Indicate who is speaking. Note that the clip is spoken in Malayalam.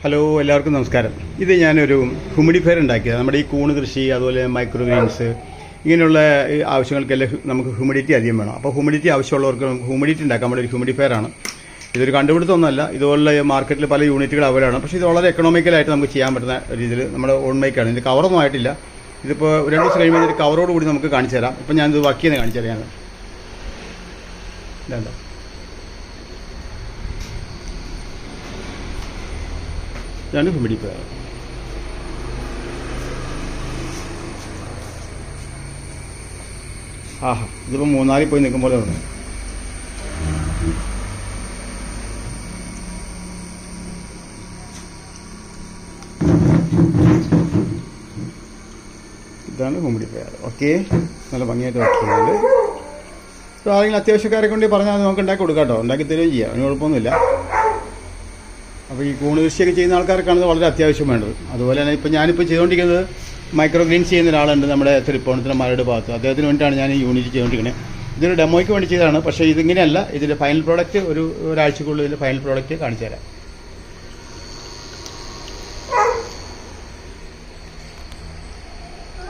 Speaker 1: ഹലോ, എല്ലാവർക്കും നമസ്കാരം. ഇത് ഞാനൊരു ഹ്യൂമിഡിഫയർ ഉണ്ടാക്കിയത്. നമ്മുടെ ഈ കൂണ് കൃഷി, അതുപോലെ മൈക്രോ ഗ്രീൻസ്, ഇങ്ങനെയുള്ള ആവശ്യങ്ങൾക്കെല്ലാം നമുക്ക് ഹ്യൂമിഡിറ്റി അധികം വേണം. അപ്പോൾ ഹ്യൂമിഡിറ്റി ആവശ്യമുള്ളവർക്ക് നമുക്ക് ഹ്യൂമിഡിറ്റി ഉണ്ടാക്കാൻ വേണ്ടി ഒരു ഹ്യൂമിഡിഫയറാണ്. ഇതൊരു കണ്ടുപിടുത്തമൊന്നുമല്ല. ഇതുപോലുള്ള മാർക്കറ്റിൽ പല യൂണിറ്റുകൾ അവൈലബിളാണ്. പക്ഷേ ഇത് വളരെ എക്കണോമിക്കലായിട്ട് നമുക്ക് ചെയ്യാൻ പറ്റുന്ന രീതിയിൽ നമ്മുടെ ഓൺ മേക്കാണ്. ഇത് കവറൊന്നും ആയിട്ടില്ല. ഇതിപ്പോൾ 2 ദിവസം കഴിയുമ്പോൾ ഇതിൻ്റെ കവറോട് കൂടി നമുക്ക് കാണിച്ചു തരാം. ഇപ്പം ഞാനിത് വർക്ക് ചെയ്യുന്നത് കാണിച്ചു തരാം. ഇതുണ്ടോ, ഇതാണ് ഹ്യൂമിഡിഫയർ. ആഹാ, ഇതിപ്പോൾ മൂന്നാറിൽ പോയി നിൽക്കും പോലെ ഉണ്ട്. ഇതാണ് ഹ്യൂമിഡിഫയർ. ഓക്കെ, നല്ല ഭംഗിയായിട്ട് വർക്ക് ചെയ്യുന്നത്. ഇപ്പോൾ ആരെങ്കിലും അത്യാവശ്യക്കാരെ കൊണ്ട് പറഞ്ഞാൽ നമുക്ക് ഉണ്ടാക്കി കൊടുക്കാം കേട്ടോ. ഉണ്ടാക്കി തരുകയും ചെയ്യാം, അതിന് കുഴപ്പമൊന്നുമില്ല. അപ്പോൾ ഈ കൂണ് കൃഷിയൊക്കെ ചെയ്യുന്ന ആൾക്കാർക്കാണ് ഇത് വളരെ അത്യാവശ്യം വേണ്ടത്. അതുപോലെ തന്നെ ഇപ്പോൾ ഞാനിപ്പോൾ ചെയ്തുകൊണ്ടിരിക്കുന്നത് മൈക്രോ ഗ്രീൻസ് ചെയ്യുന്ന ഒരാളുണ്ട് നമ്മുടെ തൃപ്പൂണിത്തുറ മലയുടെ ഭാഗത്ത്. അദ്ദേഹത്തിന് വേണ്ടിയിട്ടാണ് ഞാൻ ഈ യൂണിറ്റ് ചെയ്തുകൊണ്ടിരിക്കുന്നത്. ഇതൊരു ഡെമോയ്ക്ക് വേണ്ടി ചെയ്തതാണ്. പക്ഷേ ഇതിങ്ങനെയല്ല. ഇതിൻ്റെ ഫൈനൽ പ്രോഡക്റ്റ് ഒരാഴ്ചക്കുള്ളിൽ ഇതിൻ്റെ ഫൈനൽ പ്രോഡക്റ്റ് കാണിച്ചു തരാം.